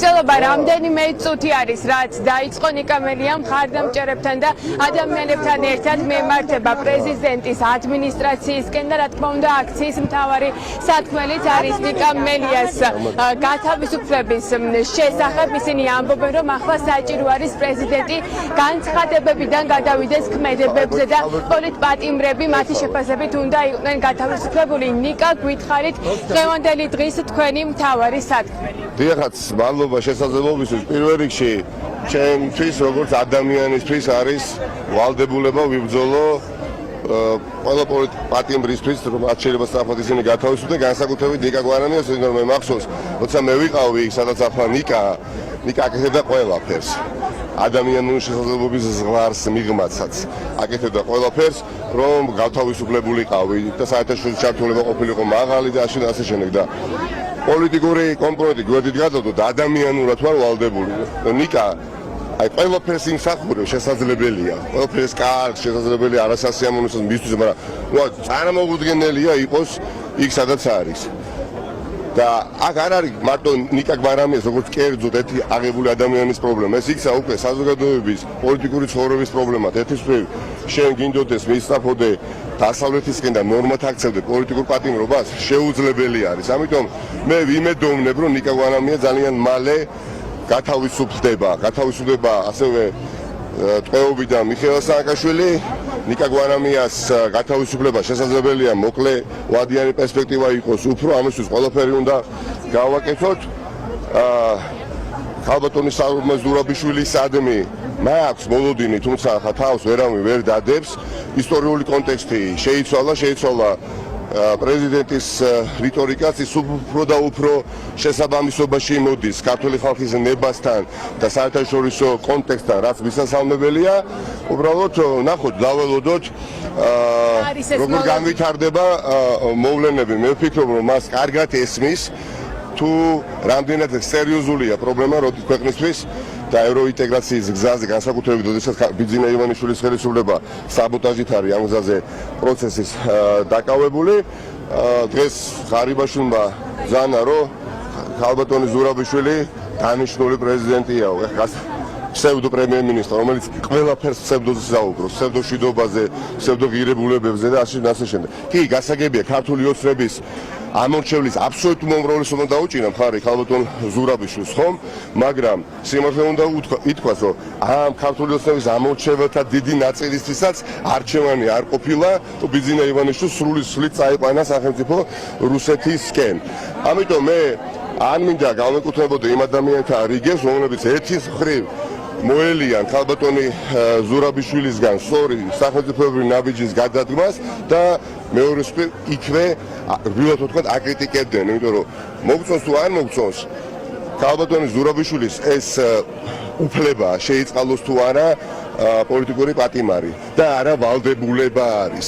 მცდელობა რამდენიმე წუთი არის, რაც დაიწყო ნიკა მელიამ მხარდამჭერებთან და ადამიანებთან ერთად მემართება პრეზიდენტის ადმინისტრაციისკენ და რა თქმა უნდა აქციის მთავარი სათქმელიც არის ნიკა მელიას გათავისუფლების შესახებ. ისინი ამბობენ, რომ ახლა საჭირო არის პრეზიდენტი განცხადებებიდან გადავიდეს ქმედებებზე და პოლიტპატიმრები მათი შეფასებით უნდა იყვნენ გათავისუფლებული. ნიკა, გვითხარით დღევანდელი დღის თქვენი მთავარი სათქმელი. დიახაც, მადლობა შესაძლებლობისთვის. პირველ რიგში ჩემთვის როგორც ადამიანისთვის არის ვალდებულება ვიბრძოლო ყველა პოლიტპატიმრისთვის, რომ მათ შეიძლება სწრაფად ისინი გათავისუფლდნენ, განსაკუთრებით ნიკა გვარამიას, რომ მე მახსოვს, როცა მე ვიყავი იქ, სადაც ახლა ნიკა აკეთებდა ყველაფერს. ადამიანური შესაძლებლობის ზღვარს მიღმაცაც აკეთებდა ყველაფერს, რომ გათავისუფლებულიყავი და საერთაშორისო ჩართულობა ყოფილიყო მაღალი და ასე შემდეგ და პოლიტიკური კომპონენტი გვერდით გადავდო და ადამიანურად ვარ ვალდებული. ნიკა აი ყველაფერს იმსახურებს შესაძლებელია. ყველაფერს კარგ შესაძლებელია არასასიამოვნოა მისთვის, მაგრამ წარმოგუდგენელია იყოს იქ სადაც არის. და აქ არ არის მარტო ნიკა გვარამიას როგორც კერძოდ ერთი აღებული ადამიანის პრობლემა. ეს იქცა უკვე საზოგადოების პოლიტიკური ცხოვრების პრობლემად. ერთის მხრივ შენ გინდოდეს მისწრაფოდე დასავლეთისკენ და ნორმად აქცევდე პოლიტიკურ პატიმრობას შეუძლებელი არის. ამიტომ მე ვიმედოვნებ, რომ ნიკა გვარამია ძალიან მალე გათავისუფლდება ასევე ტყვეობიდან მიხეილ სააკაშვილი. ნიკა გვარამიას გათავისუფლება შესაძლებელია მოკლე ვადიანი პერსპექტივა იყოს უფრო, ამისთვის ყველაფერი უნდა გავაკეთოთ. ქალბატონის საურმე ზურაბიშვილისადმი მაქვს მოლოდინი, თუმცა ახლა თავს ვერავინ ვერ დადებს. ისტორიული კონტექსტი შეიცვალა პრეზიდენტის რიტორიკაც ის უფრო და უფრო შესაბამისობაში მოდის ქართული ხალხის ნებასთან და საერთაშორისო კონტექსტთან, რაც მისასალმებელია. უბრალოდ ნახოთ, დაველოდოთ როგორ განვითარდება მოვლენები. მე ვფიქრობ, რომ მას კარგად ესმის თუ რამდენად სერიოზულია პრობლემა ქვეყნისთვის და ევროინტეგრაციის გზაზე, განსაკუთრებით როდესაც ბიძინა ივანიშვილის ხელისუფლება საბოტაჟით არის ამ გზაზე პროცესის დაკავებული. დღეს ღარიბაშვილმა ბრძანა, რომ ქალბატონი ზურაბიშვილი დანიშნული პრეზიდენტია, ფსევდო პრემიერ-მინისტრი, რომელიც ყველაფერს ფსევდოზე საუბრობს, ფსევდოშვიდობაზე, ფსევდოღირებულებებზე და ასე შემდეგ. კი, გასაგებია ქართული ოცნების ამორჩევლის აბსოლუტურ უმრავლესობამ დაუჭირა მხარი ქალბატონ ზურაბიშვილს, ხომ? მაგრამ სიმართლე უნდა ითქვას, რომ ამ ქართული ოცნების ამორჩეველთა დიდი ნაწილისთვისაც არჩევანი არ ყოფილა, ბიძინა ივანიშვილს სრული სვლით წაიყვანა სახელმწიფო რუსეთისკენ. ამიტომ მე არ მინდა გავეკუთვნებოდე იმ ადამიანთა რიგებს, რომლებიც ერთის მხრივ მოელიან ქალბატონი ზურაბიშვილისგან სწორი სახელმწიფოებრივი ნაბიჯის გადადგმას და მეორეს მხრივ იქვე რბილად ვთქვათ აკრიტიკებდნენ, იმიტომ რომ მოგწონს თუ არ მოგწონს ქალბატონი ზურაბიშვილის ეს უფლება შეიწყალოს თუ არა პოლიტიკური პატიმარი და არა ვალდებულება არის.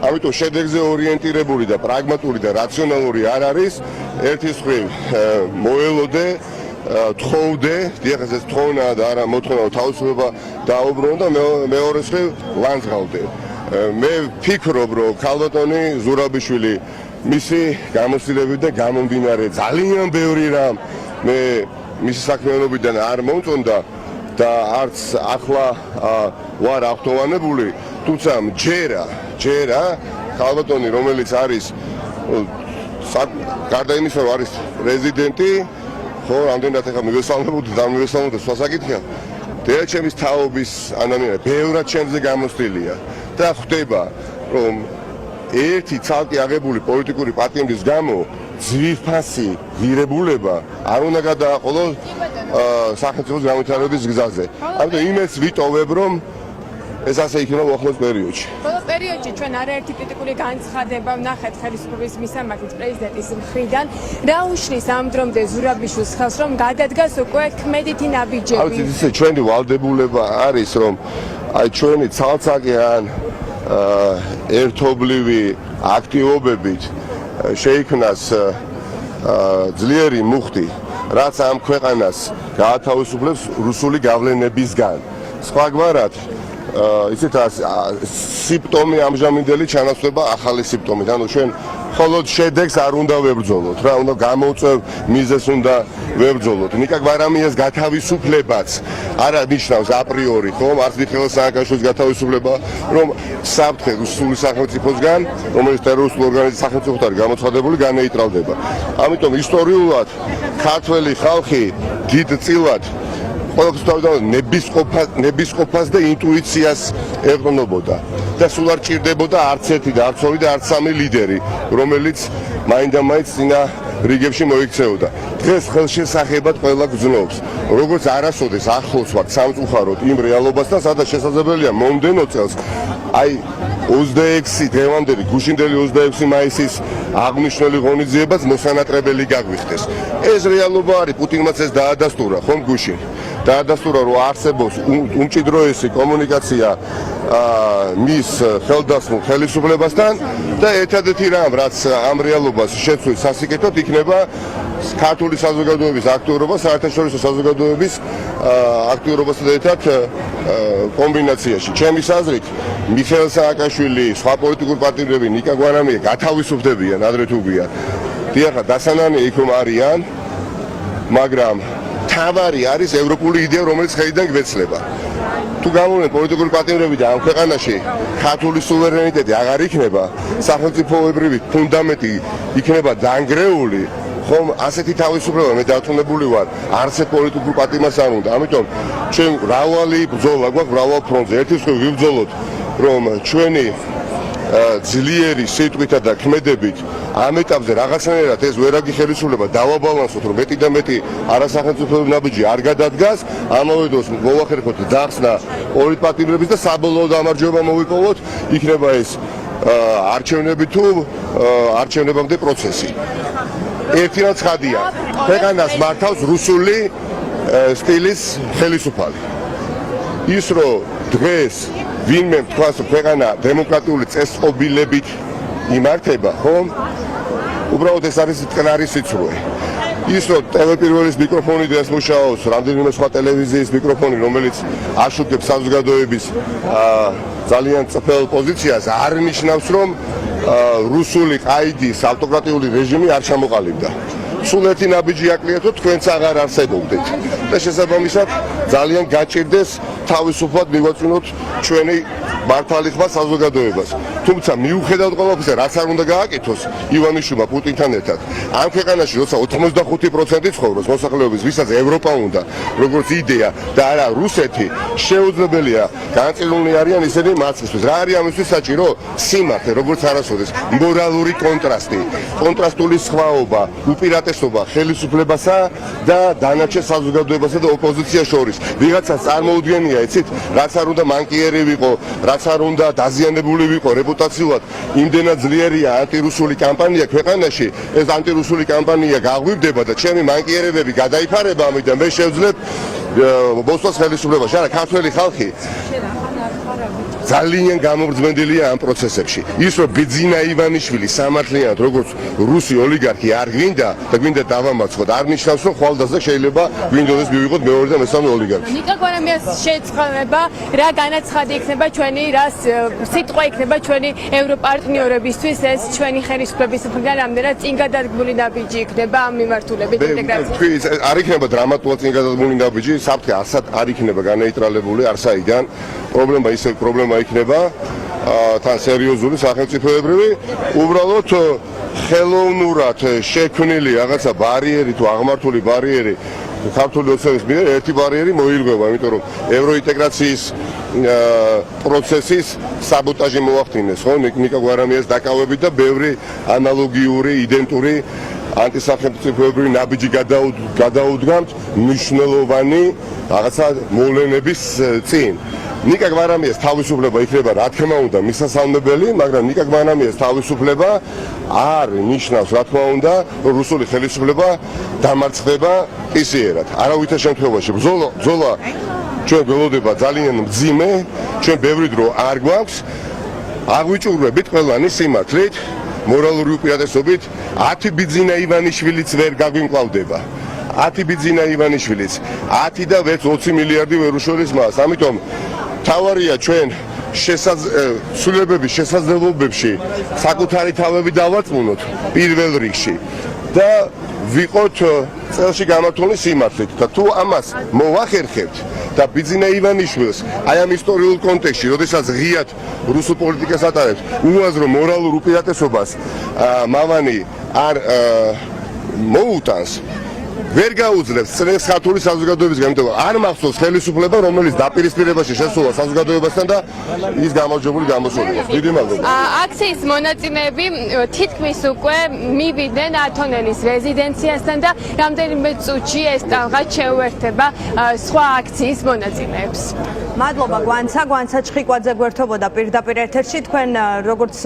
ამიტომ შედეგზე ორიენტირებული და პრაგმატული და რაციონალური არ არის. ერთის მხრივ მოელოდე თხოვდე, დიახაც ეს თხოვნა და არა მოთხოვნა თავისუფლება დაუბრუნო და მეორეს მხრივ ლანძღავდე. მე ვფიქრობ, რომ ქალბატონი ზურაბიშვილი მისი გამოცდილებით და გამომდინარე ძალიან ბევრი რამ მე მისი საქმიანობიდან არ მომწონდა და არც ახლა ვარ აღთოვანებული, თუმცა ჯერა ქალბატონი, რომელიც არის გარდა იმისა, რომ არის პრეზიდენტი, ხო, რამდენად ახლა მივესალმებოდი და მივესალმოთ სხვა საკითხია. დედაჩემის თაობის ადამიანები ბევრად ჩემზე გამოცდილია და ხვდება, რომ ერთი ცალკე აღებული პოლიტიკური პატიმრის გამო ძვირფასი ღირებულება არ უნდა გადააყოლოს სახელმწიფოს განვითარების გზაზე. ამიტომ იმეც ვიტოვებ, რომ ეს ასე იქნება უახლოეს პერიოდში. ბოლო პერიოდში ჩვენ არაერთი კრიტიკული განცხადება ვნახეთ ხელისუფლების მისამართით პრეზიდენტის მხრიდან. რა უშლის ამ დრომდე ზურაბიშვილს ხელს, რომ გადადგას უკვე ქმედითი ნაბიჯები? ავიცით, ისე ჩვენი ვალდებულება არის, რომ აი ჩვენი ცალ-ცალკე ან ერთობლივი აქტივობებით შეიქმნას ძლიერი მუხტი, რაც ამ ქვეყანას გაათავისუფლებს რუსული გავლენებისგან. სხვაგვარად ისეთ სიმპტომი ამჟამინდელი ჩანაცვლება ახალი სიმპტომით. ანუ ჩვენ ხოლო შედეგს არ უნდა ვებრძოლოთ რა, უნდა გამოწვევ მიზეზს უნდა ვებრძოლოთ. ნიკა გვარამიას გათავისუფლებაც არ ნიშნავს აპრიორი, ხომ? არც მიხეილ სააკაშვილის გათავისუფლება, რომ საფრთხე რუსული სახელმწიფოსგან, რომელიც ტერორისტულ ორგანიზაციას სახელმწიფოთან გამოცხადებული, განეიტრალდება. ამიტომ ისტორიულად ქართველი ხალხი დიდწილად ნებისყოფას და ინტუიციას ეყრდნობოდა და სულ არ ჭირდებოდა არც ერთი და არც ორი და არც სამი ლიდერი, რომელიც მაინდა-მაინც წინა რიგებში მოიქცეოდა. დღეს ხელშესახებად ყველა გრძნობს, როგორც არასოდეს ახლოს ვართ სამწუხაროდ იმ რეალობასთან, სადაც შესაძლებელია მომდენო წელს აი 26 დღევანდელი გუშინდელი 26 მაისის აღნიშნული ღონისძიებაც მოსანატრებელი გაგვიხდეს. ეს რეალობა არის, პუტინმაც ეს დაადასტურა, ხომ გუშინ? დაადასტურა, რომ არსებობს უმჭიდროესი კომუნიკაცია მის ხელდასმულ ხელისუფლებასთან და ერთადერთი რამ, რაც ამ რეალობას შეცვლის სასიკეთოდ, იქნება ქართული საზოგადოების აქტიურობა, საერთაშორისო საზოგადოების აქტიურობასთან ერთად კომბინაციაში. ჩემის აზრით, მიხეილ სააკაშვილი, სხვა პოლიტიკური პარტიები, ნიკა გვარამია გათავისუფლებიან ადრე თუ გვიან. დიახ, დასანანი იქ რომ არიან, მაგრამ თავარი არის ევროპული იდეა, რომელიც ხელიდან გვეცლება. თუ გამოვლენ პოლიტიკური პარტიები და ამ ქვეყანაში ქართული სუვერენიტეტი აღარ იქნება, სახელმწიფოებრივი ფუნდამენტი იქნება დანგრეული, ხომ ასეთი თავისუფლება მე დარწმუნებული ვარ, არც პოლიტიკურ პარტიას არ უნდა. ამიტომ ჩვენ მრავალი ბრძოლა გვაქვს მრავალ ფრონტზე. ერთის მხრივ ვიბრძოლოთ, რომ ჩვენი ძლიერი სიტყვითა და ქმედებით ამ ეტაპზე რაღაცნაირად ეს ვერაგი ხელისუფლება დავაბალანსოთ, რომ მეტი და მეტი არასახელმწიფოებრივი ნაბიჯი არ გადადგას, ამავე დროს მოვახერხოთ დახსნა პოლიტპარტიების და საბოლოო გამარჯვება მოვიპოვოთ, იქნება ეს არჩევნები თუ არჩევნებამდე პროცესი. ერთი რაც ხადია, ქვეყანას მართავს რუსული სტილის ხელისუფალი. ის რომ დღეს ვინმე თქვას ქვეყანა დემოკრატიული წესწყობილებით იმართება, ხომ? უბრალოდ ეს არის ტკნარი სიცრუე. ის რომ ტელეპირველის მიკროფონი და ეს მუშაობს, რამდენიმე სხვა ტელევიზიის მიკროფონი, რომელიც აშუქებს საზოგადოების ძალიან წფელ პოზიციას, არ ნიშნავს, რომ რუსული ყაიდის ავტოკრატიული რეჟიმი არ ჩამოყალიბდა. სულ ერთი ნაბიჯი აკლიათო, თქვენც აღარ არსებობდეთ. და შესაბამისად ძალიან გაჭირდეს თავისუფლად მივაწვინოთ ჩვენი მართალი ხმა საზოგადოებას. თუმცა მიუხედავად ყველაფრისა, რაც არ უნდა გააკეთოს ივანიშვილმა პუტინთან ერთად, ამ ქვეყანაში როცა 85% ცხოვრობს მოსახლეობის, ვისაც ევროპა უნდა, როგორც იდეა და არა რუსეთი, შეუძლებელია განაწილულნი არიან ისინი მარცხისთვის. რა არის ამისთვის საჭირო? სიმართლე, როგორც არასოდეს, მორალური კონტრასტი, კონტრასტული სხვაობა, უპირატესობა ხელისუფლებასა და დანარჩენ საზოგადოებასა და ოპოზიციას შორის. ვიღაცას წარმოუდგენია, იცით, რაც არ უნდა მანკიერი ვიყო, რაც არ უნდა დაზიანებული ვიყო რეპუტაციულად, იმდენად ძლიერია ანტირუსული კამპანია ქვეყანაში, ეს ანტირუსული კამპანია გაღვივდება და ჩემი მანკიერებები გადაიფარება ამიტომ მე შევძლებ მოსვლას ხელისუფლებაში. არა, ქართველი ხალხი ძალიან გამომძმენელია ამ პროცესებში. ის რომ ბიძინა ივანიშვილი სამართლიანად როგორც რუსი ოლიგარქი არ გვინდა და გვინდა დავამარცხოთ, არ ნიშნავს რომ ხვალდასზე შეიძლება გვინდოდეს მივიღოთ მეორე და მესამე ოლიგარქი. ნიკა გვარამიას შეეცხოვება რა განაცხადი იქნება ჩვენი, რა სიტყვა იქნება ჩვენი ევროპარტნიორებისთვის, ეს ჩვენი ხელისუფლების მხრიდან რამდენად წინ გადადგმული ნაბიჯი იქნება ამ მიმართულებით ინტეგრაციის. არ იქნება დრამატულად წინ გადადგმული ნაბიჯი, საფრთხე არ იქნება განეიტრალებული არსაიდან. პრობლემა იქნება თან სერიოზული სახელმწიფოებრივი, უბრალოდ ხელოვნურად შექმნილი რაღაცა ბარიერი თუ აღმართული ბარიერი ქართული ოცნების მიერ ერთი ბარიერი მოილღვება, იმიტომ რომ ევროინტეგრაციის პროცესის საბოტაჟი მოახდინეს, ხო? ნიკა გვარამიას დაკავებით და ბევრი ანალოგიური, იდენტური ანტისახელმწიფოებრივი ნაბიჯი გადაუდგამთ მნიშვნელოვანი რაღაცა მოვლენების წინ. ნიკა გვარამიას თავისუფლება იქნება, რა თქმა უნდა, მისასალმებელი, მაგრამ ნიკა გვარამიას თავისუფლება არ ნიშნავს, რა თქმა უნდა, რუსული ხელისუფლება დამარცხდება ისიერად. არავითარ შემთხვევაში ბრძოლა ჩვენ ველოდება ძალიან მძიმე, ჩვენ ბევრი დრო არ გვაქვს. აღვიჭურვებით ყველანი სიმართლით, მორალური უპირატესობით, 10 ბიძინა ივანიშვილიც ვერ გაგვიმკლავდება. 10 ბიძინა ივანიშვილიც, 10 და ვერც 20 მილიარდი ვერ უშველის მას. ამიტომ თავარია ჩვენ სულებების შესაძლებლობებში საკუთარი თავები დავარწმუნოთ პირველ რიგში და ვიყოთ წელში გამართული სიმართლით და თუ ამას მოვახერხებთ და ბიძინა ივანიშვილს აი ამ ისტორიულ კონტექსტში, როდესაც ღიად რუსულ პოლიტიკას ატარებს, უაზრო მორალურ უპირატესობას მავანი არ მოუტანს, ვერ გაუძლებს წრეს ხათური საზოგადოების გამიტომა არ მახსოვს ხელისუფლება, რომელიც დაპირისპირებაში შესულა საზოგადოებასთან და ის გამარჯვებული გამოსულია. დიდი მადლობა. აქციის მონაწილეები თითქმის უკვე მივიდნენ ათონელის რეზიდენციასთან და რამდენიმე წუთში ეს ტალღა შეუერთება სხვა აქციის მონაწილეებს. მადლობა გვანცა ჩხიკვაძე გვერდთობოდა პირდაპირ ეთერში. თქვენ როგორც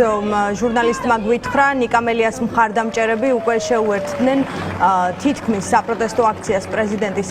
ჟურნალისტმა გვითხრა, ნიკამელიას მხარდამჭერები უკვე შეუერთდნენ თითქმის საპროტესტო აქციას პრეზიდენტის